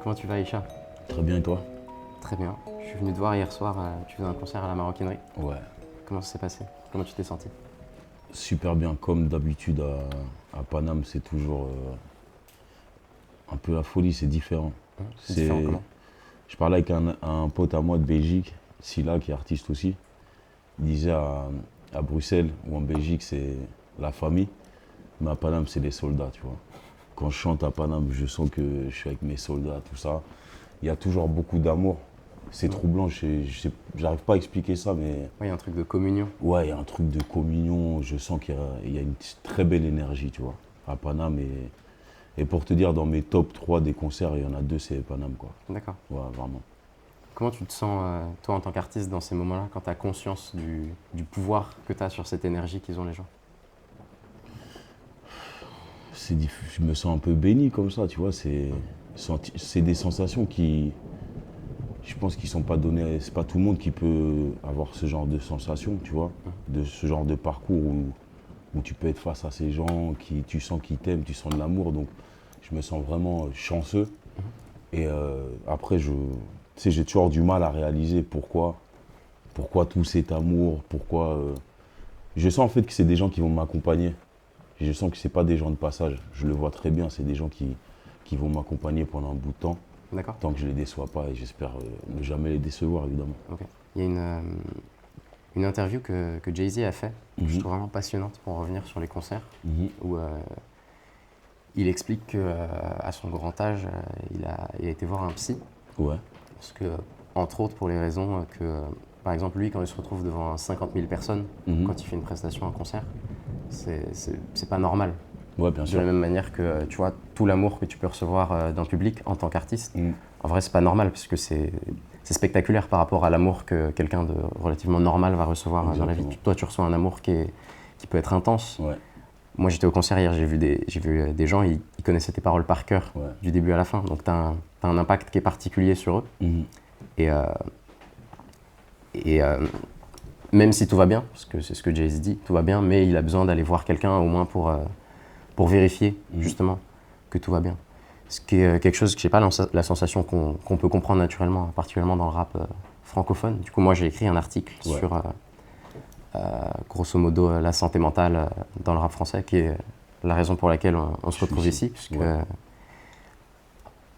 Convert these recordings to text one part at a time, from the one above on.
Comment tu vas, Aïcha? Très bien, et toi? Très bien. Je suis venu te voir hier soir, tu faisais un concert à la Maroquinerie. Ouais, Comment ça s'est passé? Comment tu t'es senti? super bien. Comme d'habitude à Paname, c'est toujours un peu la folie, c'est différent. C'est différent C'est, comment? je parlais avec un pote à moi de Belgique, Silla, qui est artiste aussi. Il disait à Bruxelles ou en Belgique, c'est la famille, mais à Paname, c'est les soldats, tu vois. Quand je chante à Paname, je sens que je suis avec mes soldats, tout ça. Il y a toujours beaucoup d'amour. C'est Ouais. troublant, j'arrive pas à expliquer ça, mais Ouais, il y a un truc de communion. ouais, il y a un truc de communion, je sens qu'il y a une très belle énergie, tu vois, à Paname. Et pour te dire, dans mes top 3 des concerts, il y en a deux, c'est Paname, quoi. D'accord. Ouais, vraiment. Comment tu te sens, toi, en tant qu'artiste, dans ces moments-là, quand tu as conscience du pouvoir que tu as sur cette énergie qu'ils ont les gens? Je me sens un peu béni comme ça, tu vois. C'est des sensations je pense qu'ils sont pas données. C'est pas tout le monde qui peut avoir ce genre de sensations, tu vois, de ce genre de parcours où tu peux être face à ces gens tu sens qu'ils t'aiment, tu sens de l'amour. Donc, je me sens vraiment chanceux. Et après, tu sais, j'ai toujours du mal à réaliser pourquoi tout cet amour, pourquoi. Je sens en fait que c'est des gens qui vont m'accompagner. Je sens que c'est pas des gens de passage. Je le vois très bien, c'est des gens qui vont m'accompagner pendant un bout de temps, D'accord. tant que je les déçois pas, et j'espère ne jamais les décevoir, évidemment. Ok. Il y a une interview que Jay-Z a fait, que je Mhm, trouve vraiment passionnante pour en revenir sur les concerts, mhm, où il explique que à son grand âge, il a été voir un psy. ouais, Parce que, entre autres, pour les raisons par exemple, lui, quand il se retrouve devant 50 000 personnes, mhm, quand il fait une prestation, un concert, c'est pas normal. ouais, bien De la sûr. même manière que, tu vois, tout l'amour que tu peux recevoir d'un public en tant qu'artiste, Mhm, en vrai, c'est pas normal, parce que c'est spectaculaire par rapport à l'amour que quelqu'un de relativement normal va recevoir dans la vie. exactement. Toi, tu reçois un amour qui peut être intense. Ouais, Moi, j'étais au concert hier, j'ai vu des gens, ils connaissaient tes paroles par cœur, ouais. du début à la fin. Donc, t'as un impact qui est particulier sur eux. Mhm, Et, euh, et même si tout va bien, parce que c'est ce que Jay-Z dit, tout va bien, mais il a besoin d'aller voir quelqu'un au moins pour vérifier mhm, justement que tout va bien. Ce qui est quelque chose que j'ai pas la sensation qu'on peut comprendre naturellement, particulièrement dans le rap francophone. Du coup, moi, j'ai écrit un article ouais, sur, grosso modo, la santé mentale dans le rap français, qui est la raison pour laquelle on se je suis retrouve ici. ici, puisque Ouais.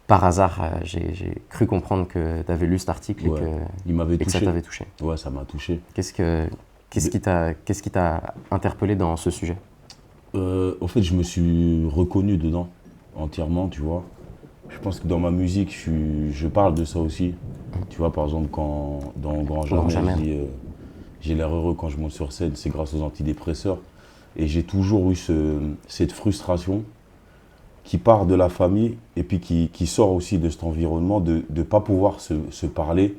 par hasard, j'ai cru comprendre que tu avais lu cet article Ouais, il m'avait et que ça touché. t'avait touché. Ouais, ça m'a touché. Qu'est-ce que, qu'est-ce De- qui t'a, qu'est-ce qui t'a interpellé dans ce sujet? Au fait, je me suis reconnu dedans, entièrement, tu vois. Je pense que dans ma musique, je parle de ça aussi. Tu vois, par exemple, quand dans Grand Au grand Jamais, je jamais. dis j'ai l'air heureux quand je monte sur scène, c'est grâce aux antidépresseurs. Et j'ai toujours eu cette frustration qui part de la famille et puis qui sort aussi de cet environnement de ne pas pouvoir se parler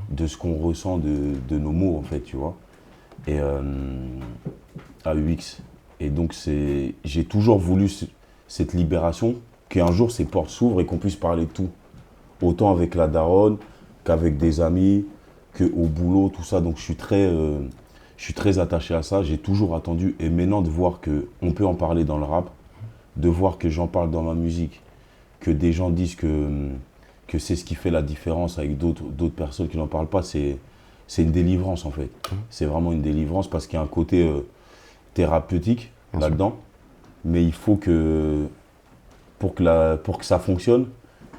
de ce qu'on ressent de nos mots, en fait, tu vois. Et à UX. Et donc, j'ai toujours voulu cette libération, qu'un jour ces portes s'ouvrent et qu'on puisse parler de tout. Autant avec la daronne qu'avec des amis, qu'au boulot, tout ça. Donc, je suis très attaché à ça. J'ai toujours attendu. Et maintenant, de voir qu'on peut en parler dans le rap, de voir que j'en parle dans ma musique, que des gens disent que c'est ce qui fait la différence avec d'autres personnes qui n'en parlent pas, c'est une délivrance en fait. C'est vraiment une délivrance parce qu'il y a un côté thérapeutique Bien sûr. là-dedans. Mais il faut pour que ça fonctionne,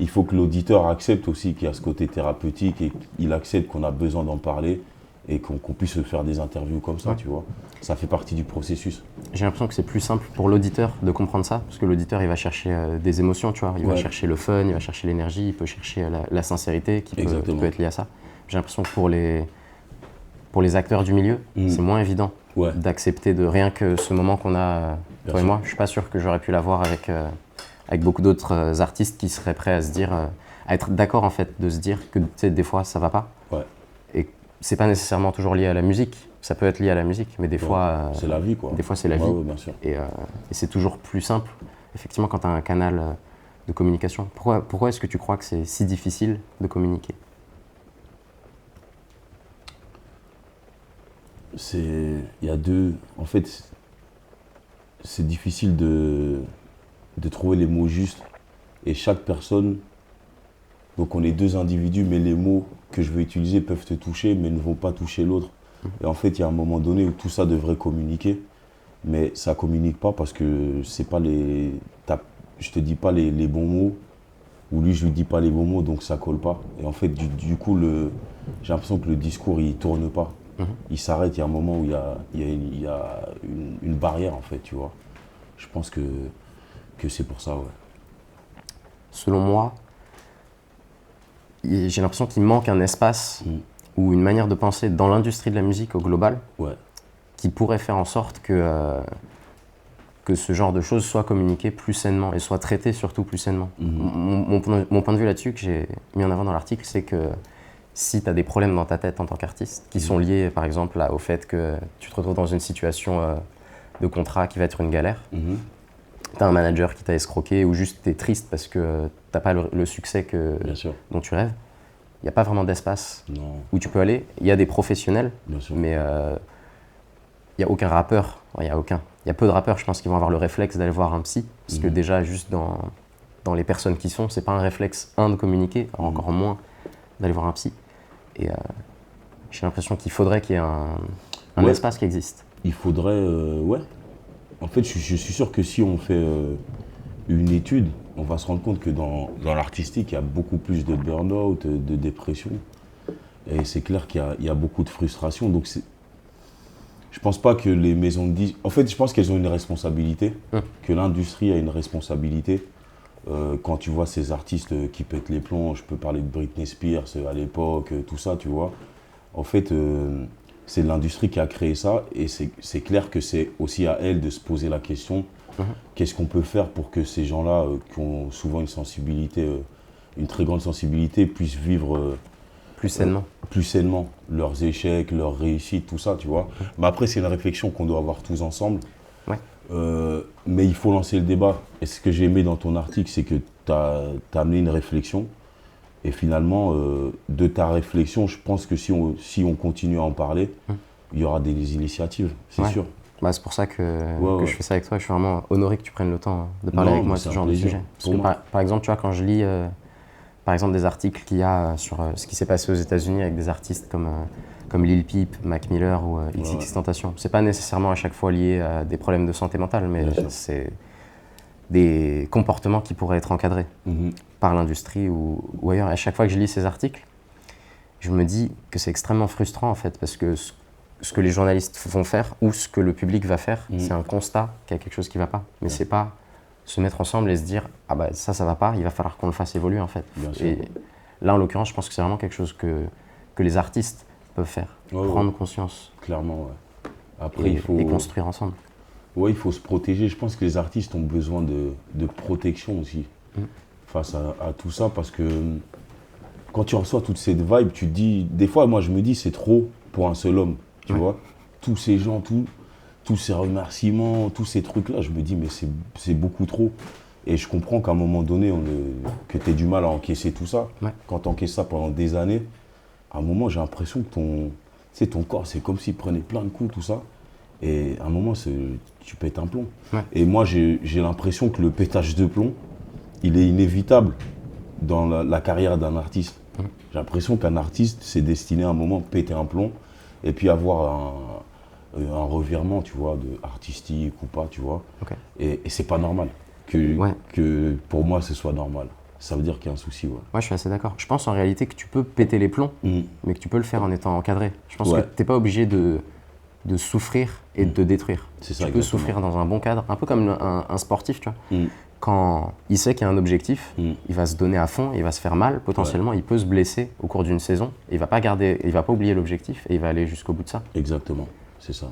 il faut que l'auditeur accepte aussi qu'il y a ce côté thérapeutique et qu'il accepte qu'on a besoin d'en parler et qu'on puisse se faire des interviews comme ça, Ouais. tu vois. Ça fait partie du processus. J'ai l'impression que c'est plus simple pour l'auditeur de comprendre ça, parce que l'auditeur, il va chercher des émotions, tu vois. Il va Ouais, chercher le fun, il va chercher l'énergie, il peut chercher la sincérité qui peut exactement. être liée à ça. J'ai l'impression que pour les acteurs du milieu, Mhm. c'est moins évident Ouais, d'accepter de rien que ce moment qu'on a, bien toi et sûr. moi. Je suis pas sûr que j'aurais pu l'avoir avec beaucoup d'autres artistes qui seraient prêts à se dire, à être d'accord en fait, de se dire que tu sais, des fois ça va pas. Ouais, Et c'est pas nécessairement toujours lié à la musique. Ça peut être lié à la musique, mais ouais. C'est la vie, quoi. des fois c'est la Ouais, vie. ouais, bien sûr. Et c'est toujours plus simple, effectivement, quand tu as un canal de communication. Pourquoi est-ce que tu crois que c'est si difficile de communiquer? Il y a deux. En fait, c'est difficile de trouver les mots justes et chaque personne Donc on est deux individus, mais les mots que je vais utiliser peuvent te toucher, mais ne vont pas toucher l'autre. Et en fait, il y a un moment donné où tout ça devrait communiquer, mais ça communique pas parce que c'est pas je te dis pas les bons mots, ou lui je lui dis pas les bons mots, donc ça colle pas. Et en fait, du coup, j'ai l'impression que le discours il tourne pas. Il s'arrête, il y a un moment où il y a une barrière en fait, tu vois. Je pense que c'est pour ça, ouais. Selon moi, j'ai l'impression qu'il manque un espace ou une manière de penser dans l'industrie de la musique au global Ouais. qui pourrait faire en sorte que ce genre de choses soit communiqué plus sainement et soit traité surtout plus sainement. Mon point de vue là-dessus que j'ai mis en avant dans l'article, c'est que si tu as des problèmes dans ta tête en tant qu'artiste qui sont liés par exemple au fait que tu te retrouves dans une situation de contrat qui va être une galère, tu as un manager qui t'a escroqué ou juste tu es triste parce que tu n'as pas le succès Bien sûr. dont tu rêves, il n'y a pas vraiment d'espace Non. où tu peux aller. Il y a des professionnels, Bien sûr. mais il n'y a aucun rappeur, il y a peu de rappeurs, je pense, qui vont avoir le réflexe d'aller voir un psy, parce que déjà, juste dans les personnes qui sont, c'est pas un réflexe, de communiquer, encore moins d'aller voir un psy. Et j'ai l'impression qu'il faudrait qu'il y ait un espace qui existe. Il faudrait, ouais. En fait, je suis sûr que si on fait une étude, on va se rendre compte que dans l'artistique, il y a beaucoup plus de burn-out, de dépression. Et c'est clair qu'il y a beaucoup de frustration. Donc, je pense pas que les maisons de disques... En fait, je pense qu'elles ont une responsabilité, que l'industrie a une responsabilité. Quand tu vois ces artistes qui pètent les plombs, je peux parler de Britney Spears à l'époque, tout ça, tu vois. En fait, c'est l'industrie qui a créé ça et c'est clair que c'est aussi à elle de se poser la question qu'est-ce qu'on peut faire pour que ces gens-là, qui ont souvent une sensibilité, une très grande sensibilité, puissent vivre plus sainement leurs échecs, leurs réussites, tout ça, tu vois. Mais après, c'est une réflexion qu'on doit avoir tous ensemble. Ouais. Mais il faut lancer le débat. Et ce que j'ai aimé dans ton article, c'est que tu as amené une réflexion. Et finalement, de ta réflexion, je pense que si on continue à en parler, il y aura des initiatives, c'est sûr. Bah, c'est pour ça que je fais ça avec toi. Je suis vraiment honoré que tu prennes le temps de parler avec moi de ce genre de sujet. Parce que par exemple, tu vois, quand je lis par exemple des articles qu'il y a sur ce qui s'est passé aux États-Unis avec des artistes comme Lil Peep, Mac Miller ou XXXTentacion, c'est pas nécessairement à chaque fois lié à des problèmes de santé mentale, mais c'est des comportements qui pourraient être encadrés par l'industrie ou ailleurs. Et à chaque fois que je lis ces articles, je me dis que c'est extrêmement frustrant en fait, parce que ce que les journalistes vont faire ou ce que le public va faire, c'est un constat qu'il y a quelque chose qui ne va pas. Mais c'est pas se mettre ensemble et se dire « Ah bah ça va pas, il va falloir qu'on le fasse évoluer en fait ». Et là, en l'occurrence, je pense que c'est vraiment quelque chose que les artistes peuvent faire, prendre conscience. Clairement, ouais. Après, et construire ensemble. Ouais, il faut se protéger. Je pense que les artistes ont besoin de protection aussi face à tout ça, parce que quand tu reçois toute cette vibe, tu te dis, des fois, moi je me dis, c'est trop pour un seul homme, tu vois. Tous ces gens, tous ces remerciements, tous ces trucs-là, je me dis, mais c'est beaucoup trop. Et je comprends qu'à un moment donné, que tu aies du mal à encaisser tout ça. Quand tu encaisses ça pendant des années, à un moment, j'ai l'impression que ton corps, c'est comme s'il prenait plein de coups, tout ça. Et à un moment, tu pètes un plomb. Et moi, j'ai l'impression que le pétage de plomb, il est inévitable dans la carrière d'un artiste. J'ai l'impression qu'un artiste, c'est destiné à un moment péter un plomb et puis avoir un revirement, tu vois, artistique ou pas, tu vois. Et c'est pas normal que pour moi, ce soit normal. Ça veut dire qu'il y a un souci, ouais. Ouais, je suis assez d'accord. Je pense en réalité que tu peux péter les plombs, mais que tu peux le faire en étant encadré. Je pense que tu n'es pas obligé de souffrir et de te détruire. C'est ça, tu peux souffrir dans un bon cadre, un peu comme un sportif, tu vois. Quand il sait qu'il y a un objectif, il va se donner à fond, il va se faire mal, potentiellement, il peut se blesser au cours d'une saison, et il va pas oublier l'objectif et il va aller jusqu'au bout de ça. Exactement, c'est ça.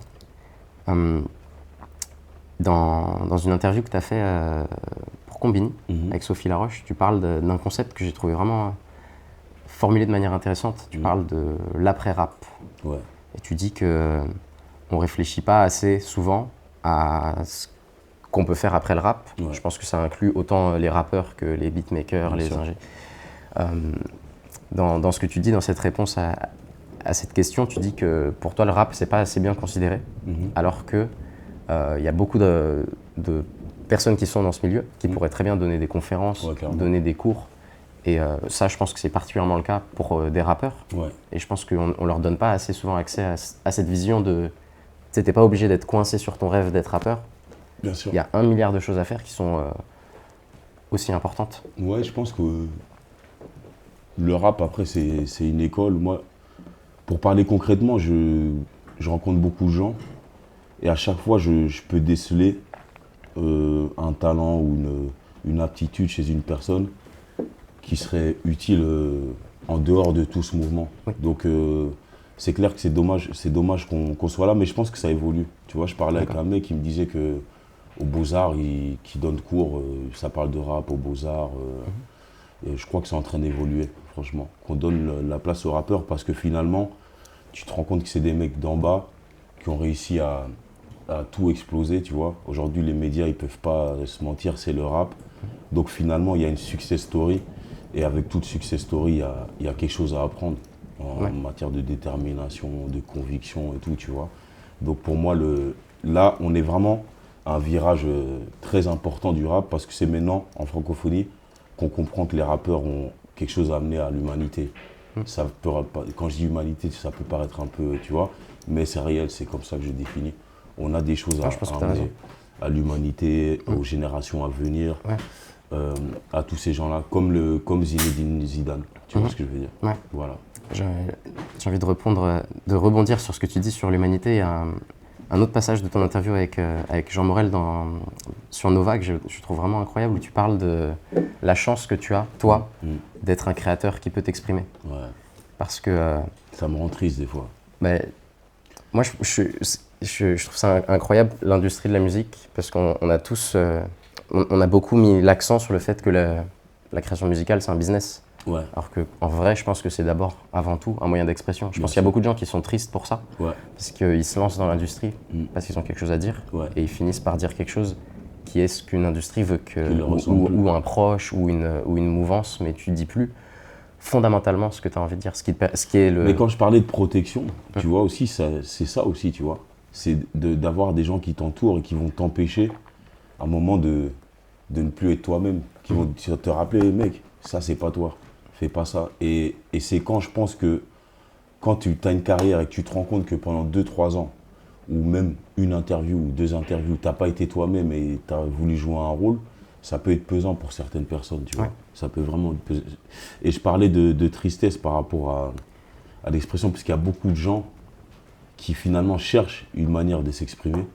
Dans une interview que tu as fait pour Combini, avec Sophie Laroche, tu parles d'un concept que j'ai trouvé vraiment formulé de manière intéressante. Tu parles de l'après-rap. Et tu dis que on réfléchit pas assez souvent à ce qu'on peut faire après le rap. Je pense que ça inclut autant les rappeurs que les beatmakers, les ingés. Dans ce que tu dis, dans cette réponse à cette question, tu dis que pour toi, le rap, c'est pas assez bien considéré, alors que y a beaucoup de personnes qui sont dans ce milieu, qui pourraient très bien donner des conférences, donner des cours, Et ça, je pense que c'est particulièrement le cas pour des rappeurs. Ouais. Et je pense qu'on ne leur donne pas assez souvent accès à cette vision de... Tu n'es pas obligé d'être coincé sur ton rêve d'être rappeur. Bien sûr. Il y a 1 milliard de choses à faire qui sont aussi importantes. Ouais, je pense que le rap, après, c'est une école. Moi, pour parler concrètement, je rencontre beaucoup de gens. Et à chaque fois, je peux déceler un talent ou une aptitude chez une personne qui serait utile en dehors de tout ce mouvement. Oui. Donc c'est clair que c'est dommage qu'on soit là, mais je pense que ça évolue. Tu vois, je parlais avec un mec qui me disait que aux Beaux-Arts, qui donne cours, ça parle de rap aux Beaux-Arts. Et je crois que c'est en train d'évoluer, franchement. Qu'on donne la place aux rappeurs parce que finalement, tu te rends compte que c'est des mecs d'en bas qui ont réussi à tout exploser, tu vois. Aujourd'hui, les médias, ils peuvent pas se mentir, c'est le rap. Donc finalement, il y a une success story. Et avec toute success story, il y a quelque chose à apprendre en matière de détermination, de conviction et tout, tu vois. Donc pour moi, là, on est vraiment à un virage très important du rap parce que c'est maintenant, en francophonie, qu'on comprend que les rappeurs ont quelque chose à amener à l'humanité. Ça peut, quand je dis humanité, ça peut paraître un peu, tu vois, mais c'est réel, c'est comme ça que je définis. On a des choses à amener à l'humanité, aux générations à venir. Ouais. À tous ces gens-là, comme Zinedine Zidane. Tu vois ce que je veux dire? Ouais. Voilà. J'ai envie de rebondir sur ce que tu dis sur l'humanité. Un autre passage de ton interview avec Jean Morel sur Nova que je trouve vraiment incroyable, où tu parles de la chance que tu as, toi, d'être un créateur qui peut t'exprimer. Ouais. Parce que... ça me rend triste des fois. Moi, je trouve ça incroyable, l'industrie de la musique, parce qu'on a tous... on a beaucoup mis l'accent sur le fait que la création musicale, c'est un business. Ouais. Alors qu'en vrai, je pense que c'est d'abord, avant tout, un moyen d'expression. Je pense qu'il y a beaucoup de gens qui sont tristes pour ça, parce qu'ils se lancent dans l'industrie, parce qu'ils ont quelque chose à dire, et ils finissent par dire quelque chose qui est ce qu'une industrie veut, ou un proche, ou une mouvance, mais tu ne dis plus fondamentalement ce que tu as envie de dire, ce qui est le... Mais quand je parlais de protection, tu vois aussi, c'est ça aussi, tu vois. C'est d'avoir des gens qui t'entourent et qui vont t'empêcher à un moment de ne plus être toi-même, qui vont te rappeler, mec, ça c'est pas toi, fais pas ça. Et c'est quand je pense que quand tu as une carrière et que tu te rends compte que pendant 2-3 ans, ou même une interview ou 2 interviews, tu n'as pas été toi-même et tu as voulu jouer un rôle, ça peut être pesant pour certaines personnes, tu vois. Ça peut vraiment être pesant. Et je parlais de tristesse par rapport à l'expression, parce qu'il y a beaucoup de gens qui finalement cherchent une manière de s'exprimer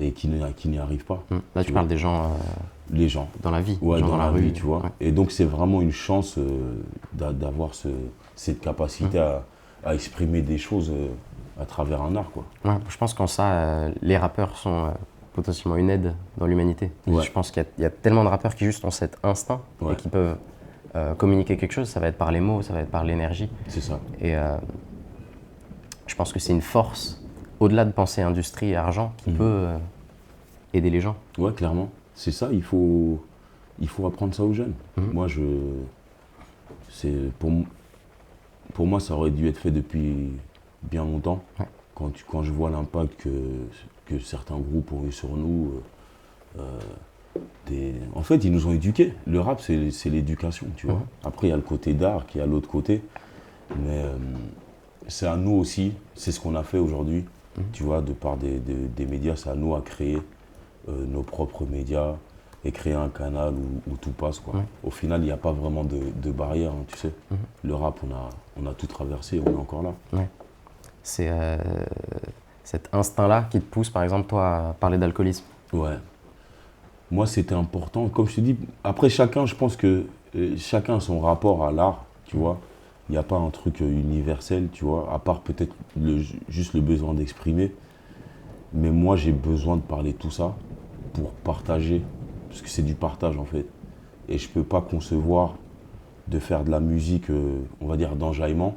et qui n'y arrivent pas. Là, tu parles des gens... les gens. Dans la vie. Ouais, gens dans la rue, vie, tu vois. Ouais. Et donc, c'est vraiment une chance d'avoir cette capacité à exprimer des choses à travers un art, quoi. Ouais, je pense qu'en ça, les rappeurs sont potentiellement une aide dans l'humanité. Je pense qu'il y a tellement de rappeurs qui juste ont cet instinct et qui peuvent communiquer quelque chose. Ça va être par les mots, ça va être par l'énergie. C'est ça. Et je pense que c'est une force, au-delà de penser industrie et argent, qui peut aider les gens. Ouais, clairement. C'est ça, il faut apprendre ça aux jeunes. Moi, pour moi, ça aurait dû être fait depuis bien longtemps. Ouais. Quand je vois l'impact que certains groupes ont eu sur nous, en fait, ils nous ont éduqués. Le rap, c'est l'éducation, tu vois. Après, il y a le côté d'art qui est à l'autre côté. Mais c'est à nous aussi, c'est ce qu'on a fait aujourd'hui. Tu vois, de par des médias, c'est à nous à créer nos propres médias et créer un canal où tout passe, quoi. Au final, il n'y a pas vraiment de barrière, hein, tu sais. Le rap, on a tout traversé, on est encore là. C'est cet instinct-là qui te pousse, par exemple, toi, à parler d'alcoolisme. Ouais. Moi, c'était important. Comme je te dis, après, je pense que chacun a son rapport à l'art, tu vois. Il n'y a pas un truc universel, tu vois, à part peut-être juste le besoin d'exprimer. Mais moi, j'ai besoin de parler de tout ça pour partager, parce que c'est du partage, en fait. Et je ne peux pas concevoir de faire de la musique, on va dire, d'enjaillement,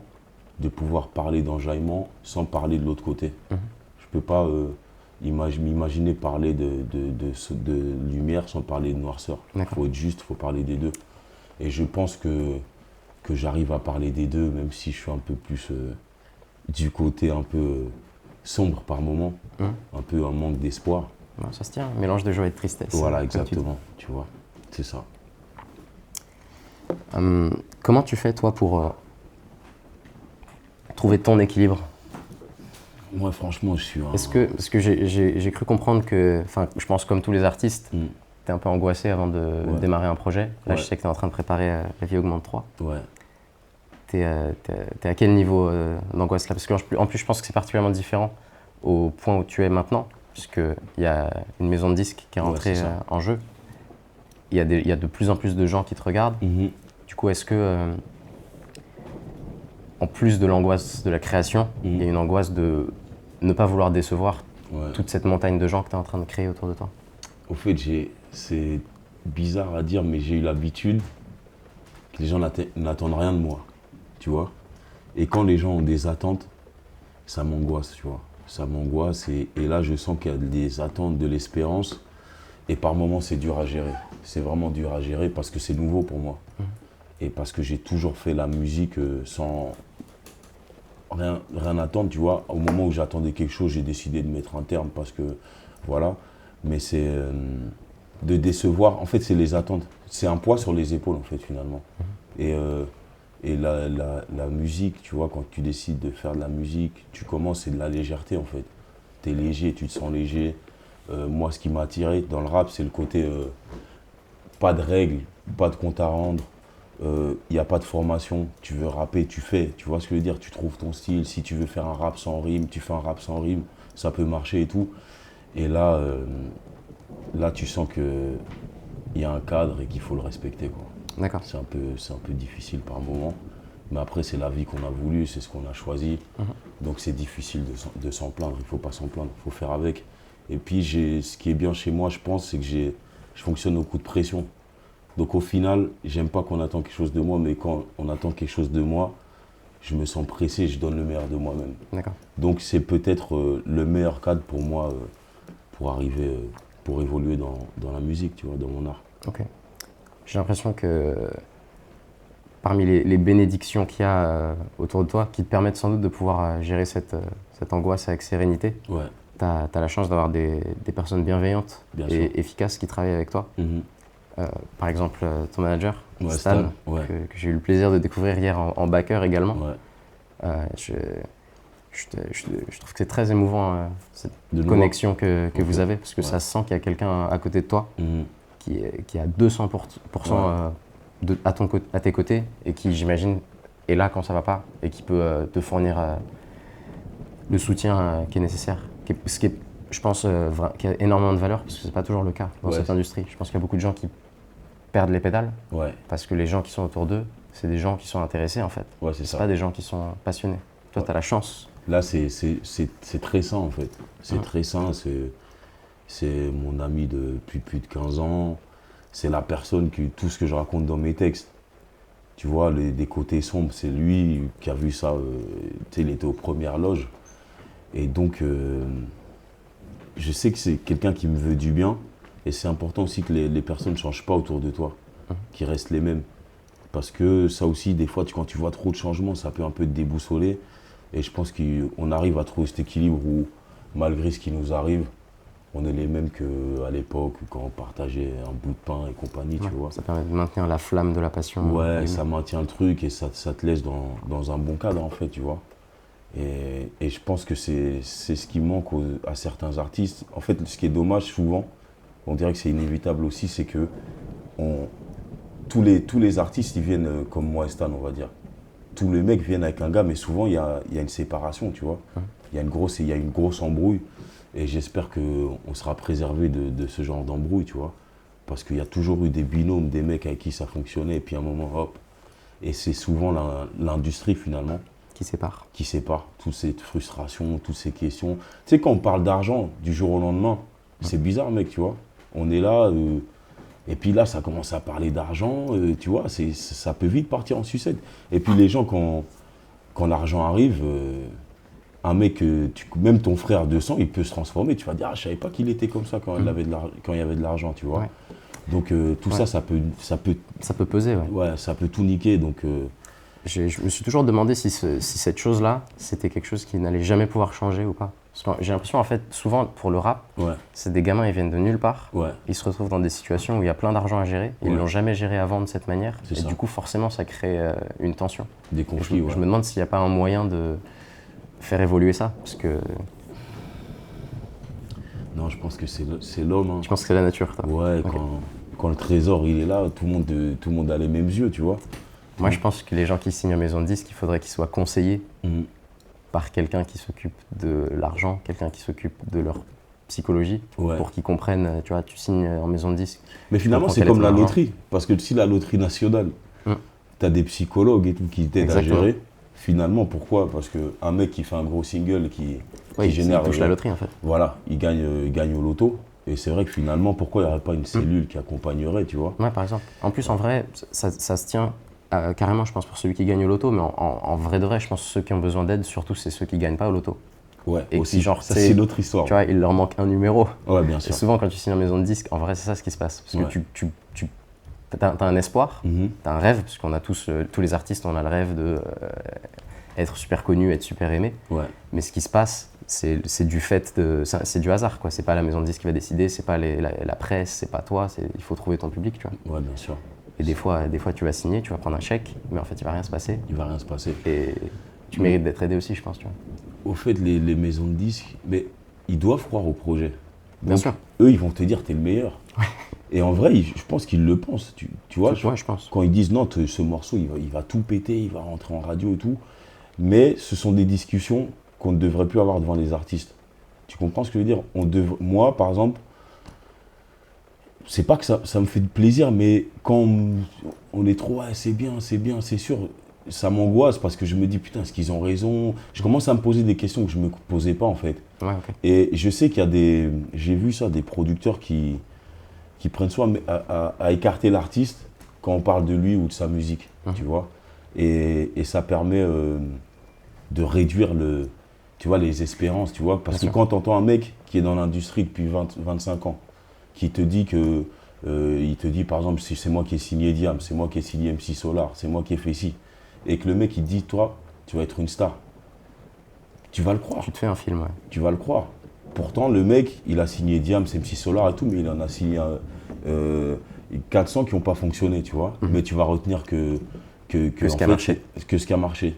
de pouvoir parler d'enjaillement sans parler de l'autre côté. Je ne peux pas m'imaginer parler de lumière sans parler de noirceur. Il faut être juste, il faut parler des deux. Et je pense que j'arrive à parler des deux, même si je suis un peu plus du côté un peu sombre par moment, un peu un manque d'espoir. Non, ça se tient, mélange de joie et de tristesse. Voilà, exactement, tu vois, c'est ça. Comment tu fais, toi, pour trouver ton équilibre? Moi, franchement, je suis Parce que j'ai cru comprendre que, enfin, je pense comme tous les artistes, tu es un peu angoissé avant de démarrer un projet. Là, je sais que tu es en train de préparer La vie augmente 3. Ouais. T'es à quel niveau d'angoisse là? Parce qu'en plus, je pense que c'est particulièrement différent au point où tu es maintenant, puisqu'il y a une maison de disques qui est rentrée en jeu. Il y a de plus en plus de gens qui te regardent. Du coup, est-ce que, en plus de l'angoisse de la création, il y a une angoisse de ne pas vouloir décevoir toute cette montagne de gens que tu es en train de créer autour de toi? Au fait, c'est bizarre à dire, mais j'ai eu l'habitude que les gens n'attendent rien de moi, tu vois. Et quand les gens ont des attentes, ça m'angoisse, tu vois. Ça m'angoisse et là, je sens qu'il y a des attentes, de l'espérance. Et par moments, c'est dur à gérer. C'est vraiment dur à gérer parce que c'est nouveau pour moi. Et parce que j'ai toujours fait la musique sans rien attendre, tu vois. Au moment où j'attendais quelque chose, j'ai décidé de mettre un terme parce que, voilà. Mais c'est de décevoir, en fait, c'est les attentes. C'est un poids sur les épaules, en fait, finalement. Et la musique, tu vois, quand tu décides de faire de la musique, tu commences, c'est de la légèreté, en fait. Tu es léger, tu te sens léger. Moi, ce qui m'a attiré dans le rap, c'est le côté pas de règles, pas de compte à rendre. Il n'y a pas de formation, tu veux rapper, tu fais, tu vois ce que je veux dire, tu trouves ton style, si tu veux faire un rap sans rime, tu fais un rap sans rime, ça peut marcher et tout. Et là, tu sens qu'il y a un cadre et qu'il faut le respecter, quoi. D'accord. C'est un peu difficile par moment, mais après c'est la vie qu'on a voulu, c'est ce qu'on a choisi, donc c'est difficile de s'en plaindre, il ne faut pas s'en plaindre, il faut faire avec. Et puis ce qui est bien chez moi, je pense, c'est que je fonctionne au coup de pression. Donc au final, j'aime pas qu'on attend quelque chose de moi, mais quand on attend quelque chose de moi, je me sens pressé, je donne le meilleur de moi-même. D'accord. Donc c'est peut-être le meilleur cadre pour moi pour arriver, pour évoluer dans la musique, tu vois, dans mon art. Ok. J'ai l'impression que parmi les bénédictions qu'il y a autour de toi, qui te permettent sans doute de pouvoir gérer cette angoisse avec sérénité, tu as la chance d'avoir des personnes bienveillantes et efficaces qui travaillent avec toi. Par exemple, ton manager, Stan, que j'ai eu le plaisir de découvrir hier en backer également. Je trouve que c'est très émouvant cette connexion que vous avez, parce que ça se sent qu'il y a quelqu'un à côté de toi qui est à 200% à tes côtés et qui, j'imagine, est là quand ça va pas et qui peut te fournir le soutien qui est nécessaire. Ce qui est, je pense, qui a énormément de valeur, parce que c'est pas toujours le cas dans cette industrie. Je pense qu'il y a beaucoup de gens qui perdent les pédales parce que les gens qui sont autour d'eux, c'est des gens qui sont intéressés en fait. C'est pas des gens qui sont passionnés. Toi, tu as la chance. Là, c'est très sain en fait. C'est très sain. C'est mon ami depuis plus de 15 ans. C'est la personne tout ce que je raconte dans mes textes. Tu vois, des côtés sombres, c'est lui qui a vu ça. Il était aux premières loges. Et donc, je sais que c'est quelqu'un qui me veut du bien. Et c'est important aussi que les personnes ne changent pas autour de toi, qu'ils restent les mêmes. Parce que ça aussi, des fois, quand tu vois trop de changements, ça peut un peu te déboussoler. Et je pense qu'on arrive à trouver cet équilibre où, malgré ce qui nous arrive, on est les mêmes qu'à l'époque, quand on partageait un bout de pain et compagnie, tu vois. Ça permet de maintenir la flamme de la passion. Ouais, ça maintient le truc et ça te laisse dans un bon cadre, en fait, tu vois. Et je pense que c'est ce qui manque à certains artistes. En fait, ce qui est dommage, souvent, on dirait que c'est inévitable aussi, c'est que tous les artistes, ils viennent comme moi et Stan, on va dire. Tous les mecs viennent avec un gars, mais souvent, il y a une séparation, tu vois. Il y a une grosse embrouille. Et j'espère qu'on sera préservé de ce genre d'embrouille, tu vois. Parce qu'il y a toujours eu des binômes, des mecs avec qui ça fonctionnait, et puis à un moment, hop. Et c'est souvent l'industrie, finalement, qui sépare. Toute cette frustration, toutes ces questions. Tu sais, quand on parle d'argent du jour au lendemain, c'est bizarre, mec, tu vois. On est là, et puis là, ça commence à parler d'argent, tu vois, ça peut vite partir en sucette. Et puis les gens, quand l'argent arrive, un mec, même ton frère de sang, il peut se transformer. Tu vas dire, je savais pas qu'il était comme ça quand il y avait de l'argent, tu vois. Donc tout ça peut peser, ouais, ça peut tout niquer, donc... Je me suis toujours demandé si cette chose-là, c'était quelque chose qui n'allait jamais pouvoir changer ou pas. Parce que j'ai l'impression, en fait, souvent pour le rap, c'est des gamins, ils viennent de nulle part, ils se retrouvent dans des situations où il y a plein d'argent à gérer, ils l'ont jamais géré avant de cette manière, et du coup, forcément, ça crée une tension. Des conflits, je me demande s'il n'y a pas un moyen de faire évoluer ça, parce que... Non, je pense que c'est l'homme. Hein. Je pense que c'est la nature, toi. Ouais, okay. Quand le trésor, il est là, tout le monde a les mêmes yeux, tu vois. Moi, je pense que les gens qui signent en maison de disques, il faudrait qu'ils soient conseillés par quelqu'un qui s'occupe de l'argent, quelqu'un qui s'occupe de leur psychologie, pour qu'ils comprennent, tu vois, tu signes en maison de disques. Mais finalement, c'est comme la loterie, parce que si la loterie nationale, tu as des psychologues et tout qui t'aident à gérer, finalement, pourquoi? Parce qu'un mec qui fait un gros single qui génère... Il touche la loterie, en fait. Voilà, il gagne au loto. Et c'est vrai que finalement, pourquoi il n'y aurait pas une cellule qui accompagnerait, tu vois? Ouais, par exemple. En plus, en vrai, ça se tient carrément, je pense, pour celui qui gagne au loto, mais en vrai de vrai, je pense que ceux qui ont besoin d'aide, surtout, c'est ceux qui ne gagnent pas au loto. Ouais, et aussi, genre, ça c'est notre histoire. Tu vois, il leur manque un numéro. Ouais, bien sûr. Et souvent, quand tu signes en maison de disque, en vrai, c'est ça ce qui se passe. Parce que tu as un espoir, tu as un rêve, parce qu'on a tous les artistes, on a le rêve de être super connu, être super aimé. Ouais. Mais ce qui se passe, c'est du fait de... C'est du hasard, quoi. C'est pas la maison de disque qui va décider, c'est pas la presse, c'est pas toi, il faut trouver ton public, tu vois. Ouais, bien sûr. Et des fois, tu vas signer, tu vas prendre un chèque, mais en fait, il va rien se passer. Il va rien se passer. Et tu mérites d'être aidé aussi, je pense, tu vois. Au fait, les maisons de disques, mais ils doivent croire au projet. Bien sûr. Eux, ils vont te dire, t'es le meilleur. Ouais. Et en vrai, je pense qu'ils le pensent, tu vois. Ouais, je pense. Quand ils disent, non, ce morceau, il va tout péter, il va rentrer en radio et tout. Mais ce sont des discussions qu'on ne devrait plus avoir devant les artistes. Tu comprends ce que je veux dire? Moi, par exemple, c'est pas que ça me fait plaisir, mais quand on est trop, ouais, c'est bien, c'est sûr, ça m'angoisse parce que je me dis, putain, est-ce qu'ils ont raison? Je commence à me poser des questions que je me posais pas, en fait. Ouais, okay. Et je sais qu'il y a j'ai vu ça, des producteurs qui prennent soin à écarter l'artiste quand on parle de lui ou de sa musique, tu vois. Et ça permet de réduire les espérances, tu vois. Parce que quand tu entends un mec qui est dans l'industrie depuis 25 ans, qui te dit que, il te dit par exemple, c'est moi qui ai signé Diam, c'est moi qui ai signé MC Solar, c'est moi qui ai fait ci, et que le mec il te dit, toi, tu vas être une star, tu vas le croire. Tu te fais un film, ouais. Tu vas le croire. Pourtant, le mec, il a signé Diam, c'est MC Solar et tout, mais il en a signé 400 qui n'ont pas fonctionné, tu vois. Mais tu vas retenir que ce qui a marché. Que ce qui a marché.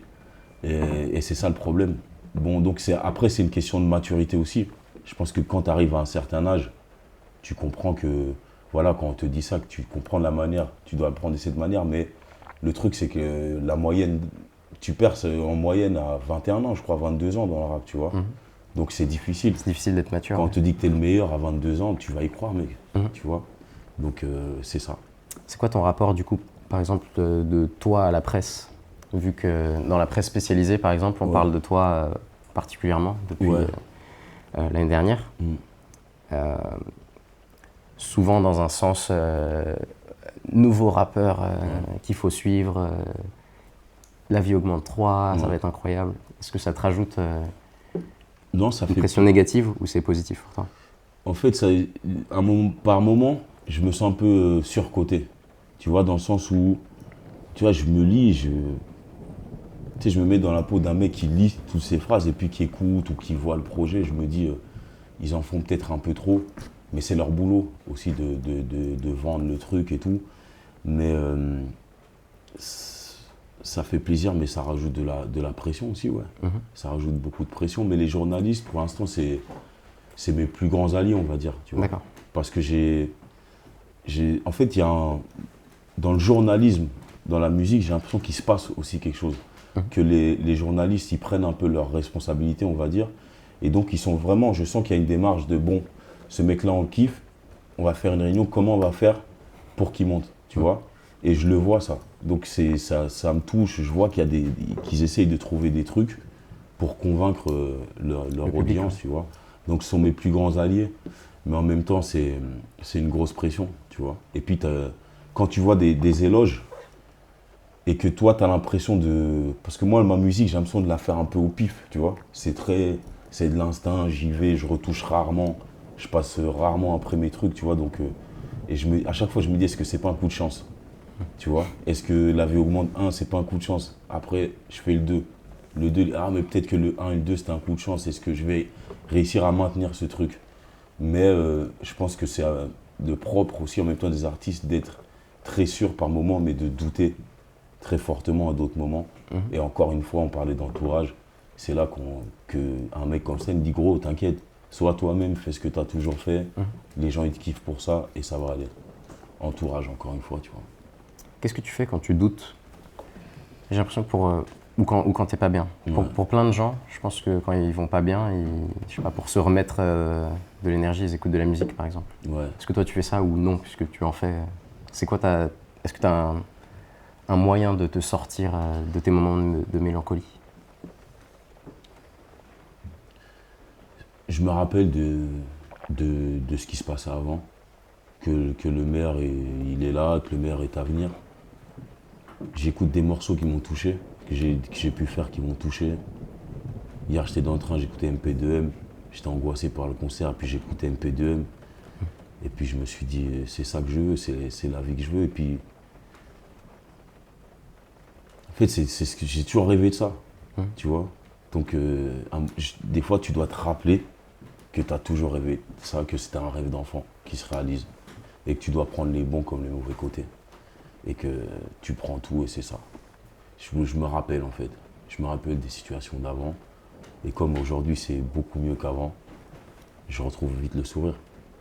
Et c'est ça le problème. Bon, donc après, c'est une question de maturité aussi. Je pense que quand tu arrives à un certain âge, tu comprends que, voilà, quand on te dit ça, que tu comprends la manière, tu dois le prendre de cette manière, mais le truc, c'est que la moyenne, tu perces en moyenne à 21 ans, je crois, 22 ans dans le rap, tu vois. Donc c'est difficile. C'est difficile d'être mature. Quand on te dit que tu es le meilleur à 22 ans, tu vas y croire, mec, tu vois. Donc c'est ça. C'est quoi ton rapport, du coup, par exemple, de toi à la presse? Vu que dans la presse spécialisée, par exemple, on parle de toi particulièrement depuis l'année dernière. Souvent dans un sens nouveau rappeur qu'il faut suivre. La vie augmente 3, ça va être incroyable. Est-ce que ça te rajoute non, ça une pression négative ou c'est positif pour toi? En fait, par moment, je me sens un peu surcoté. Tu vois, dans le sens où, tu vois, je me lis, je me mets dans la peau d'un mec qui lit toutes ces phrases et puis qui écoute ou qui voit le projet. Je me dis, ils en font peut-être un peu trop, mais c'est leur boulot aussi de vendre le truc et tout. Mais ça fait plaisir, mais ça rajoute de la pression aussi, ouais. Ça rajoute beaucoup de pression. Mais les journalistes, pour l'instant, c'est mes plus grands alliés, on va dire. Tu vois. D'accord. Parce que en fait, il y a dans le journalisme, dans la musique, j'ai l'impression qu'il se passe aussi quelque chose. Que les journalistes, ils prennent un peu leurs responsabilités, on va dire. Et donc, ils sont vraiment, je sens qu'il y a une démarche de, bon, ce mec-là, on le kiffe, on va faire une réunion, comment on va faire pour qu'il monte, tu vois. Et je le vois, ça. Donc, ça me touche, je vois qu'ils essayent de trouver des trucs pour convaincre leur audience, tu vois. Donc, ce sont mes plus grands alliés. Mais en même temps, c'est une grosse pression, tu vois. Et puis, quand tu vois des éloges, et que toi, tu as l'impression de... Parce que moi, ma musique, j'ai l'impression de la faire un peu au pif, tu vois. C'est de l'instinct, j'y vais, je retouche rarement. Je passe rarement après mes trucs, tu vois. Donc, à chaque fois, je me dis, est-ce que c'est pas un coup de chance? Tu vois. Est-ce que la vie augmente 1, c'est pas un coup de chance? Après, je fais le 2. Le 2, ah mais peut-être que le 1 et le 2 c'était un coup de chance, est-ce que je vais réussir à maintenir ce truc? Mais je pense que c'est de propre aussi en même temps des artistes d'être très sûr par moments, mais de douter très fortement à d'autres moments. Et encore une fois, on parlait d'entourage. C'est là qu'un mec comme ça il me dit gros, t'inquiète, sois toi-même, fais ce que tu as toujours fait. Les gens ils te kiffent pour ça et ça va aller. Entourage, encore une fois, tu vois. Qu'est-ce que tu fais quand tu doutes? J'ai l'impression que ou quand t'es pas bien. Pour plein de gens, je pense que quand ils vont pas bien, je sais pas, pour se remettre de l'énergie, ils écoutent de la musique par exemple. Ouais. Est-ce que toi tu fais ça ou non, puisque tu en fais? C'est quoi est-ce que tu as un moyen de te sortir de tes moments de mélancolie? Je me rappelle de ce qui se passait avant, que le maire il est là, que le maire est à venir. J'écoute des morceaux qui m'ont touché, que j'ai pu faire qui m'ont touché. Hier j'étais dans le train, j'écoutais MP2M, j'étais angoissé par le concert, puis j'écoutais MP2M. Et puis je me suis dit, c'est ça que je veux, c'est la vie que je veux. Et puis, en fait, c'est ce que j'ai toujours rêvé de ça, tu vois. Donc, des fois, tu dois te rappeler que tu as toujours rêvé de ça, que c'était un rêve d'enfant qui se réalise. Et que tu dois prendre les bons comme les mauvais côtés. Et que tu prends tout et c'est ça. Je me rappelle, en fait. Je me rappelle des situations d'avant. Et comme aujourd'hui, c'est beaucoup mieux qu'avant, je retrouve vite le sourire.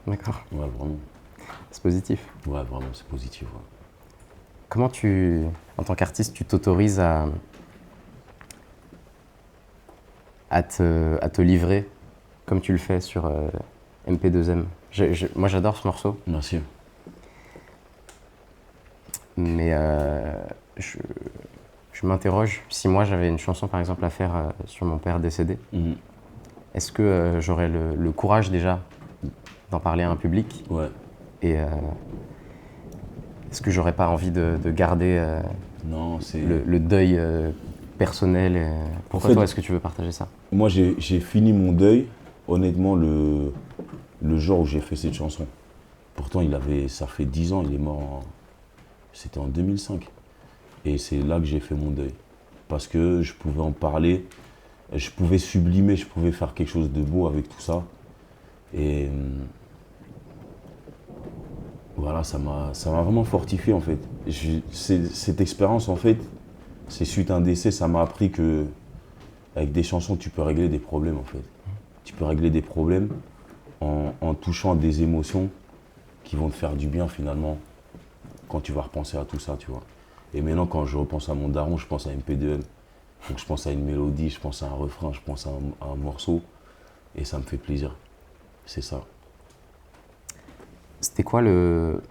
D'accord. Ouais, vraiment. C'est positif. Ouais, vraiment, c'est positif. Ouais. Comment en tant qu'artiste, tu t'autorises à te livrer comme tu le fais sur MP2M? Moi, j'adore ce morceau. Merci. Mais je m'interroge, si moi j'avais une chanson par exemple à faire sur mon père décédé, est-ce que j'aurais le courage déjà d'en parler à un public? Ouais. Et est-ce que j'aurais pas envie de garder Non, c'est... le deuil personnel Pourquoi toi, est-ce que tu veux partager ça? Moi, j'ai fini mon deuil, honnêtement, le jour où j'ai fait cette chanson. Pourtant, ça fait 10 ans, il est mort, c'était en 2005. Et c'est là que j'ai fait mon deuil. Parce que je pouvais en parler, je pouvais sublimer, je pouvais faire quelque chose de beau avec tout ça. Et voilà, ça m'a vraiment fortifié en fait. Cette expérience en fait, c'est suite à un décès, ça m'a appris que avec des chansons, tu peux régler des problèmes en fait. Tu peux régler des problèmes en touchant des émotions qui vont te faire du bien finalement quand tu vas repenser à tout ça, tu vois. Et maintenant, quand je repense à mon daron, je pense à MP2M. Donc je pense à une mélodie, je pense à un refrain, je pense à un morceau. Et ça me fait plaisir. C'est ça. C'était quoi le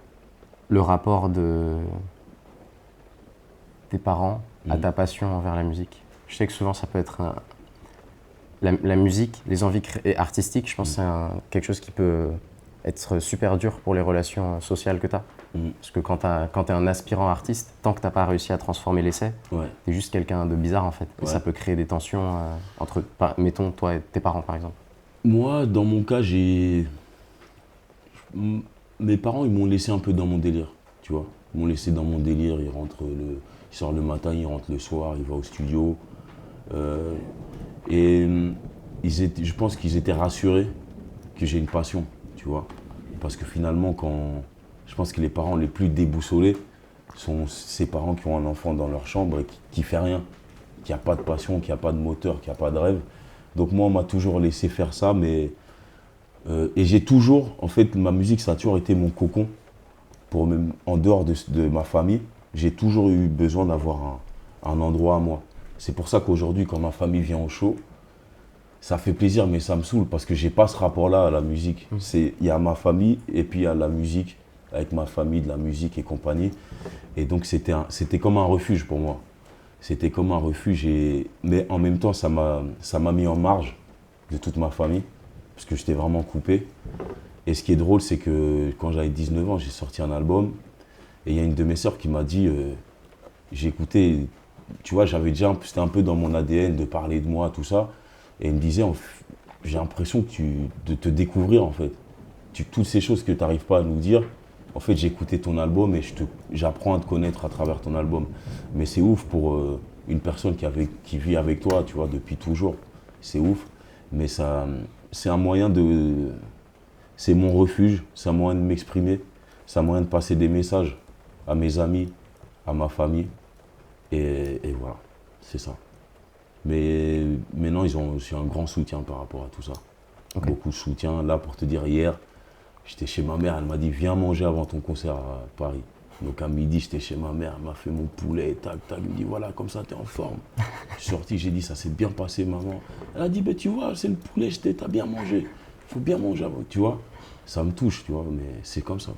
rapport de tes parents à ta passion envers la musique? Je sais que souvent ça peut être la musique, les envies artistiques, je pense que c'est quelque chose qui peut être super dur pour les relations sociales que tu as. Parce que quand tu es un aspirant artiste, tant que tu n'as pas réussi à transformer l'essai, tu es juste quelqu'un de bizarre en fait. Et ça peut créer des tensions entre, mettons, toi et tes parents par exemple. Moi, dans mon cas, mes parents, ils m'ont laissé un peu dans mon délire, tu vois. Ils m'ont laissé dans mon délire, il sort le matin, il rentre le soir, il va au studio. Je pense qu'ils étaient rassurés que j'ai une passion, tu vois. Parce que finalement, je pense que les parents les plus déboussolés sont ces parents qui ont un enfant dans leur chambre et qui fait rien, qui n'a pas de passion, qui n'a pas de moteur, qui n'a pas de rêve. Donc moi, on m'a toujours laissé faire ça, mais... et j'ai toujours, en fait, ma musique, ça a toujours été mon cocon. En dehors de ma famille, j'ai toujours eu besoin d'avoir un endroit à moi. C'est pour ça qu'aujourd'hui, quand ma famille vient au show, ça fait plaisir, mais ça me saoule parce que j'ai pas ce rapport-là à la musique. Il y a ma famille et puis il y a la musique, avec ma famille, de la musique et compagnie. Et donc c'était comme un refuge pour moi. C'était comme un refuge, mais en même temps, ça m'a mis en marge de toute ma famille, parce que j'étais vraiment coupé. Et ce qui est drôle, c'est que quand j'avais 19 ans, j'ai sorti un album, et il y a une de mes sœurs qui m'a dit, j'ai écouté, tu vois, c'était un peu dans mon ADN de parler de moi, tout ça, et elle me disait, j'ai l'impression de te découvrir en fait. Toutes ces choses que tu n'arrives pas à nous dire, en fait, j'ai écouté ton album et j'apprends à te connaître à travers ton album. Mais c'est ouf une personne qui vit avec toi, tu vois, depuis toujours. C'est ouf. Mais ça, c'est un moyen de... C'est mon refuge, c'est un moyen de m'exprimer, c'est un moyen de passer des messages à mes amis, à ma famille. Et voilà, c'est ça. Mais maintenant, ils ont aussi un grand soutien par rapport à tout ça. Okay. Beaucoup de soutien. Là, pour te dire, hier, j'étais chez ma mère, elle m'a dit, viens manger avant ton concert à Paris. Donc à midi, j'étais chez ma mère, elle m'a fait mon poulet, tac, tac, elle me dit, voilà, comme ça, t'es en forme. Je suis sorti, j'ai dit, ça s'est bien passé, maman. Elle a dit, ben, tu vois, c'est le poulet, t'as bien mangé. Il faut bien manger avant, tu vois. Ça me touche, tu vois, mais c'est comme ça.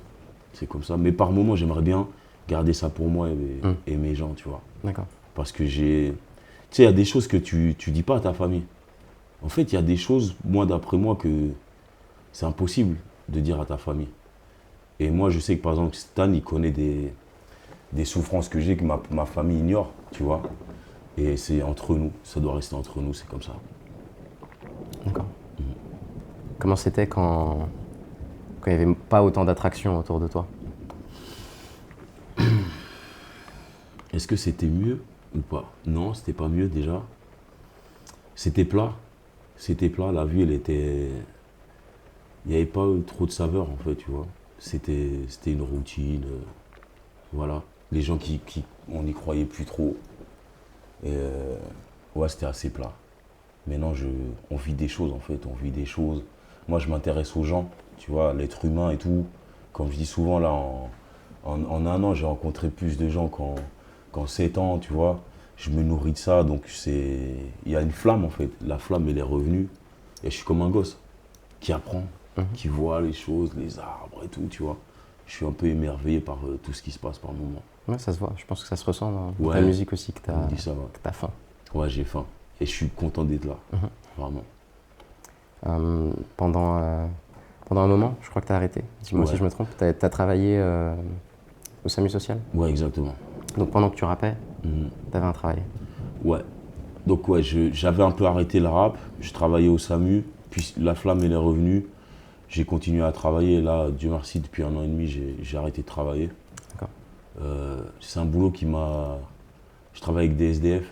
C'est comme ça. Mais par moments, j'aimerais bien garder ça pour moi et mes gens, tu vois. D'accord. Parce que tu sais, il y a des choses que tu dis pas à ta famille. En fait, il y a des choses, moi, d'après moi, que c'est impossible de dire à ta famille. Et moi, je sais que, par exemple, Stan, il connaît des souffrances que j'ai que ma famille ignore, tu vois. Et c'est entre nous, ça doit rester entre nous, c'est comme ça. D'accord. Comment c'était quand il n'y avait pas autant d'attractions autour de toi? Est-ce que c'était mieux ou pas? Non, c'était pas mieux déjà. C'était plat. C'était plat, la vie, elle était... Il n'y avait pas trop de saveur, en fait, tu vois. C'était une routine, voilà. Les gens on n'y croyait plus trop. Et ouais, c'était assez plat. Maintenant, on vit des choses, en fait, on vit des choses. Moi, je m'intéresse aux gens, tu vois, l'être humain et tout. Comme je dis souvent, là, en un an, j'ai rencontré plus de gens qu'en 7 ans, tu vois. Je me nourris de ça, donc il y a une flamme, en fait. La flamme, elle est revenue. Et je suis comme un gosse qui apprend, qui voit les choses, les arbres et tout, tu vois. Je suis un peu émerveillé par tout ce qui se passe par moment. Ouais, ça se voit. Je pense que ça se ressent dans ta musique aussi, que tu as faim. Ouais, j'ai faim. Et je suis content d'être là, vraiment. Pendant un moment, je crois que tu as arrêté. Dis-moi si je me trompe, tu as travaillé au SAMU social? Ouais, exactement. Donc pendant que tu rappais, tu avais un travail? Ouais. Donc ouais, j'avais un peu arrêté le rap, je travaillais au SAMU, puis la flamme elle est revenue. J'ai continué à travailler, là, Dieu merci, depuis 1 an et demi, j'ai arrêté de travailler. D'accord. C'est un boulot qui m'a... Je travaille avec des SDF,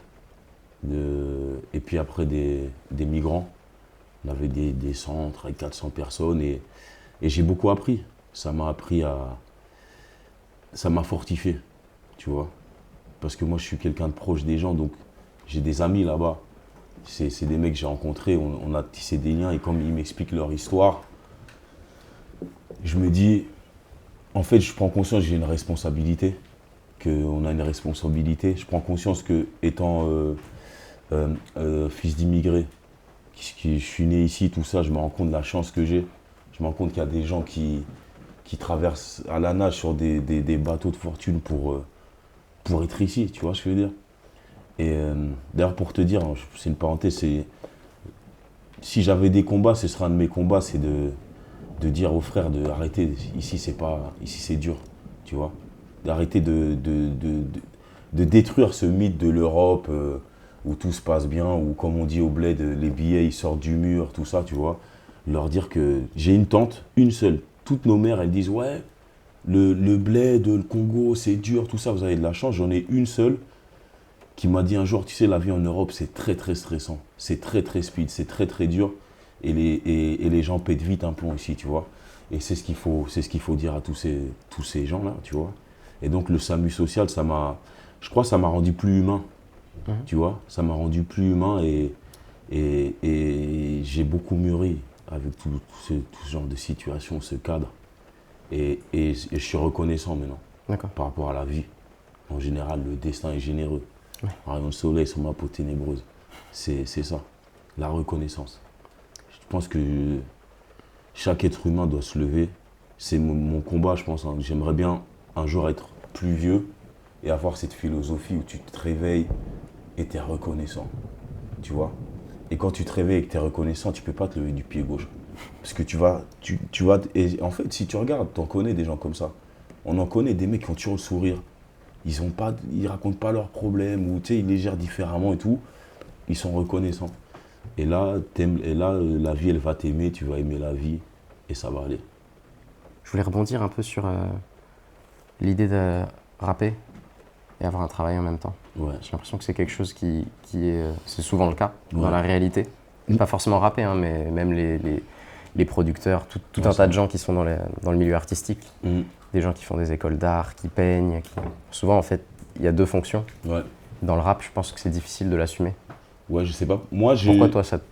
et puis après des migrants. On avait des centres avec 400 personnes, et j'ai beaucoup appris. Ça m'a appris à... Ça m'a fortifié, tu vois. Parce que moi, je suis quelqu'un de proche des gens, donc j'ai des amis là-bas. C'est des mecs que j'ai rencontrés, on a tissé des liens, et comme ils m'expliquent leur histoire, je me dis, en fait, je prends conscience que j'ai une responsabilité, qu'on a une responsabilité. Je prends conscience que, étant fils d'immigrés, je suis né ici, tout ça, je me rends compte de la chance que j'ai. Je me rends compte qu'il y a des gens qui traversent à la nage sur des bateaux de fortune pour être ici, tu vois ce que je veux dire. Et d'ailleurs, pour te dire, c'est une parenthèse, si j'avais des combats, ce serait un de mes combats, c'est de dire aux frères d'arrêter. Ici, c'est dur, tu vois. D'arrêter de détruire ce mythe de l'Europe où tout se passe bien, où, comme on dit au bled, les billets ils sortent du mur, tout ça, tu vois. Leur dire que j'ai une tante, une seule. Toutes nos mères, elles disent, ouais, le bled, le Congo, c'est dur, tout ça, vous avez de la chance. J'en ai une seule qui m'a dit un jour, tu sais, la vie en Europe, c'est très, très stressant. C'est très, très speed, c'est très, très dur. Et les gens pètent vite un plomb ici, tu vois. Et c'est ce qu'il faut dire à tous ces gens-là, tu vois. Et donc, le SAMU social, je crois que ça m'a rendu plus humain, tu vois. Ça m'a rendu plus humain et j'ai beaucoup mûri avec tout ce genre de situation, ce cadre. Et je suis reconnaissant maintenant par rapport à la vie. En général, le destin est généreux. Ouais. Rayon de soleil sur ma peau ténébreuse. C'est ça, la reconnaissance. Je pense que chaque être humain doit se lever. C'est mon combat, je pense. J'aimerais bien un jour être plus vieux et avoir cette philosophie où tu te réveilles et tu es reconnaissant. Tu vois? Et quand tu te réveilles et que tu es reconnaissant, tu ne peux pas te lever du pied gauche. Parce que tu vas... Et en fait, si tu regardes, tu en connais des gens comme ça. On en connaît des mecs qui ont toujours le sourire. Ils racontent pas leurs problèmes, ou tu sais, ils les gèrent différemment et tout. Ils sont reconnaissants. Et là, la vie, elle va t'aimer, tu vas aimer la vie, et ça va aller. Je voulais rebondir un peu sur l'idée de rapper. et avoir un travail en même temps. Ouais. J'ai l'impression que c'est quelque chose qui est... C'est souvent le cas dans la réalité. Pas forcément rappé, hein, mais même les producteurs, tout un tas de gens qui sont dans le milieu artistique. Des gens qui font des écoles d'art, qui peignent. Souvent, en fait, il y a deux fonctions. Ouais. Dans le rap, je pense que c'est difficile de l'assumer. Ouais, je sais pas. Pourquoi toi, ça te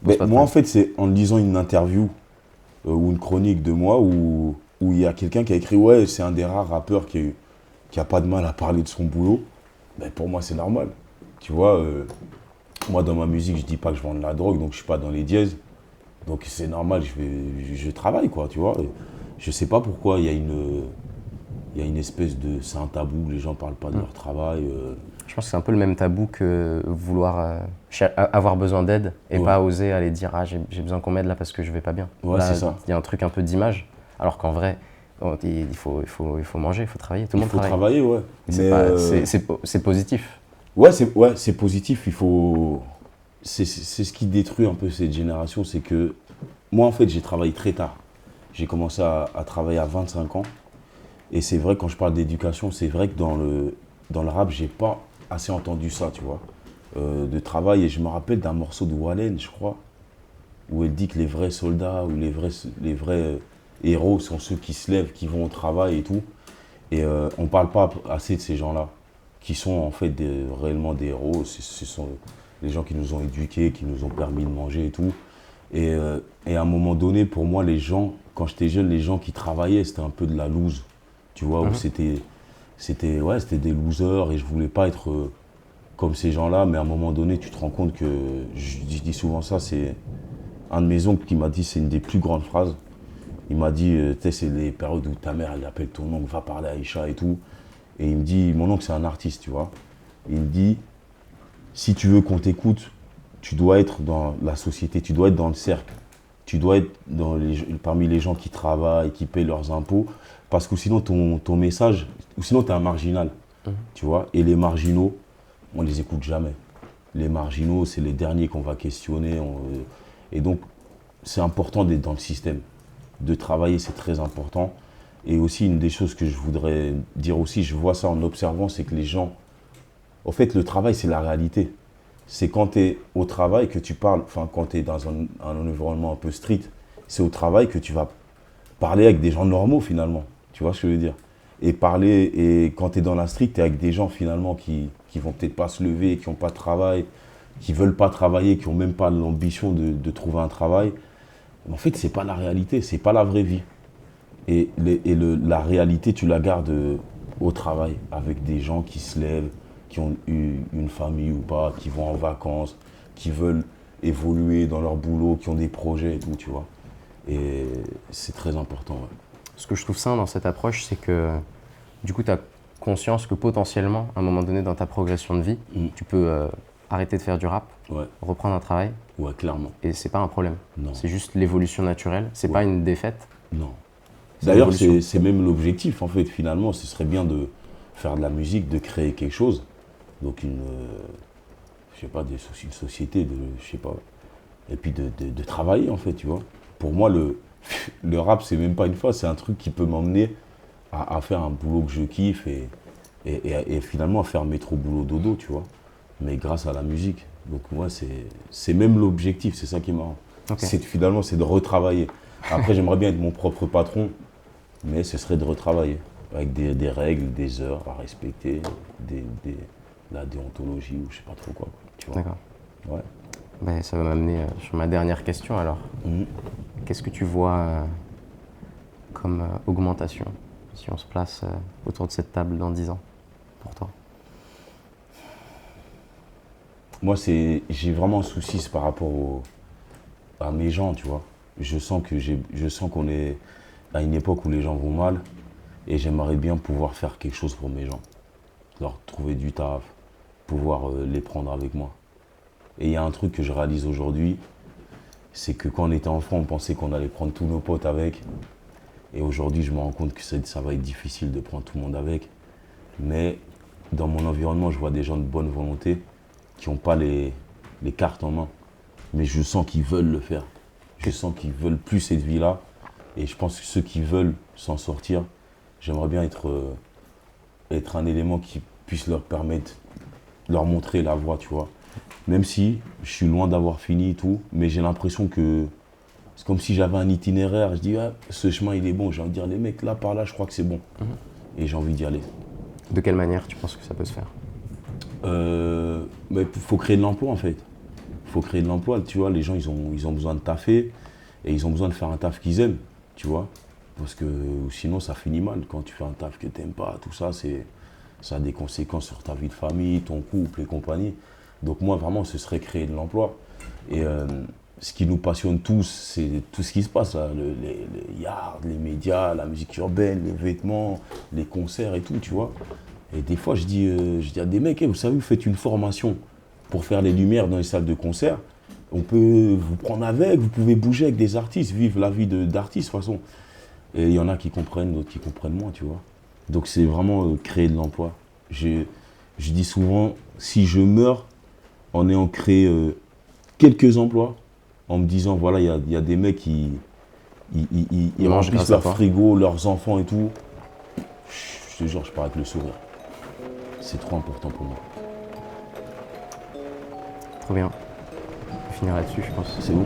pose pas de moi, en fait, c'est en lisant une interview ou une chronique de moi où il y a quelqu'un qui a écrit « Ouais, c'est un des rares rappeurs qui a pas de mal à parler de son boulot. » Pour moi, c'est normal. Tu vois, moi, dans ma musique, je dis pas que je vends de la drogue, donc je suis pas dans les dièses. Donc c'est normal, je travaille, quoi, tu vois. Et je sais pas pourquoi il y a une espèce de... C'est un tabou, les gens parlent pas de leur travail. Je pense que c'est un peu le même tabou que vouloir avoir besoin d'aide et pas oser aller dire « Ah, j'ai besoin qu'on m'aide là parce que je vais pas bien ». Ouais, là, c'est ça. Il y a un truc un peu d'image, alors qu'en vrai, il faut manger, il faut travailler, tout le monde travaille. Il faut travailler, ouais. C'est positif. Ouais, c'est positif, il faut... C'est ce qui détruit un peu cette génération, c'est que moi, en fait, j'ai travaillé très tard. J'ai commencé à travailler à 25 ans. Et c'est vrai, quand je parle d'éducation, c'est vrai que dans le rap, j'ai pas assez entendu ça, tu vois, de travail. Et je me rappelle d'un morceau de Wallen, je crois, où elle dit que les vrais soldats ou les vrais héros sont ceux qui se lèvent, qui vont au travail et tout. Et on parle pas assez de ces gens-là, qui sont en fait réellement des héros. Ce sont les gens qui nous ont éduqués, qui nous ont permis de manger et tout. Et à un moment donné, pour moi, les gens, quand j'étais jeune, les gens qui travaillaient, c'était un peu de la loose. Tu vois, où c'était des losers et je voulais pas être comme ces gens-là. Mais à un moment donné, tu te rends compte que, je dis souvent ça, c'est un de mes oncles qui m'a dit, c'est une des plus grandes phrases. Il m'a dit, tu sais, c'est les périodes où ta mère, elle appelle ton oncle, va parler à Aïcha et tout. Et il me dit, mon oncle, c'est un artiste, tu vois. Il me dit, si tu veux qu'on t'écoute, tu dois être dans la société, tu dois être dans le cercle. Tu dois être parmi les gens qui travaillent, qui paient leurs impôts. Parce que sinon, ton message, ou sinon, tu es un marginal. Tu vois. Et les marginaux, on les écoute jamais. Les marginaux, c'est les derniers qu'on va questionner. Et donc, c'est important d'être dans le système. De travailler, c'est très important. Et aussi, une des choses que je voudrais dire aussi, je vois ça en observant, c'est que les gens... En fait, le travail, c'est la réalité. C'est quand tu es au travail que tu parles, enfin, quand tu es dans un environnement un peu strict, c'est au travail que tu vas parler avec des gens normaux, finalement. Tu vois ce que je veux dire? Et quand tu es dans la street, tu es avec des gens finalement qui vont peut-être pas se lever, qui n'ont pas de travail, qui veulent pas travailler, qui n'ont même pas l'ambition de trouver un travail. Mais en fait, c'est pas la réalité, c'est pas la vraie vie. Et la réalité, tu la gardes au travail, avec des gens qui se lèvent, qui ont eu une famille ou pas, qui vont en vacances, qui veulent évoluer dans leur boulot, qui ont des projets et tout, tu vois. Et c'est très important, ouais. Ce que je trouve sain dans cette approche, c'est que du coup, tu as conscience que potentiellement, à un moment donné dans ta progression de vie, tu peux arrêter de faire du rap, reprendre un travail. Ouais, clairement. Et c'est pas un problème. Non. C'est juste l'évolution naturelle. C'est pas une défaite. Non. D'ailleurs, c'est même l'objectif, en fait, finalement. Ce serait bien de faire de la musique, de créer quelque chose. Donc, je sais pas, une société, je sais pas. Et puis de travailler, en fait, tu vois. Pour moi, le rap, c'est même pas une phase, c'est un truc qui peut m'emmener à faire un boulot que je kiffe et finalement à faire métro boulot dodo, tu vois. Mais grâce à la musique. Donc moi, c'est même l'objectif, c'est ça qui est marrant. Okay. Finalement, c'est de retravailler. Après, j'aimerais bien être mon propre patron, mais ce serait de retravailler. Avec des règles, des heures à respecter, la déontologie ou je sais pas trop quoi. Tu vois. D'accord. Ouais. Ben, ça va m'amener sur ma dernière question alors. Qu'est-ce que tu vois comme augmentation si on se place autour de cette table dans 10 ans pour toi? Moi, j'ai vraiment un souci par rapport à mes gens, tu vois. Je sens qu'on est à une époque où les gens vont mal et j'aimerais bien pouvoir faire quelque chose pour mes gens. Leur trouver du taf, pouvoir les prendre avec moi. Et il y a un truc que je réalise aujourd'hui, c'est que quand on était enfant, on pensait qu'on allait prendre tous nos potes avec. Et aujourd'hui, je me rends compte que ça va être difficile de prendre tout le monde avec. Mais dans mon environnement, je vois des gens de bonne volonté qui n'ont pas les cartes en main. Mais je sens qu'ils veulent le faire. Je sens qu'ils veulent plus cette vie-là. Et je pense que ceux qui veulent s'en sortir, j'aimerais bien être être un élément qui puisse leur permettre, leur montrer la voie, tu vois. Même si je suis loin d'avoir fini et tout, mais j'ai l'impression que c'est comme si j'avais un itinéraire. Je dis, ah, ce chemin, il est bon. J'ai envie de dire, les mecs, là, par là, je crois que c'est bon. Et j'ai envie d'y aller. De quelle manière tu penses que ça peut se faire? Il faut créer de l'emploi, en fait. Il faut créer de l'emploi. Tu vois, les gens, ils ont besoin de taffer et ils ont besoin de faire un taf qu'ils aiment, tu vois. Parce que sinon, ça finit mal. Quand tu fais un taf que tu n'aimes pas, tout ça, ça a des conséquences sur ta vie de famille, ton couple et compagnie. Donc moi, vraiment, ce serait créer de l'emploi. Et ce qui nous passionne tous, c'est tout ce qui se passe, là, les yards, les médias, la musique urbaine, les vêtements, les concerts et tout, tu vois. Et des fois, je dis à des mecs, hey, vous savez, vous faites une formation pour faire les lumières dans les salles de concert. On peut vous prendre avec, vous pouvez bouger avec des artistes, vivre la vie d'artiste de toute façon. Et il y en a qui comprennent, d'autres qui comprennent moins, tu vois. Donc c'est vraiment créer de l'emploi. Je dis souvent, si je meurs en ayant créé quelques emplois, en me disant, voilà, il y a des mecs qui ils remplissent leur frigo, leurs enfants et tout, je te jure, je pars avec le sourire. C'est trop important pour moi. Trop bien. On peut finir là-dessus, je pense. C'est où?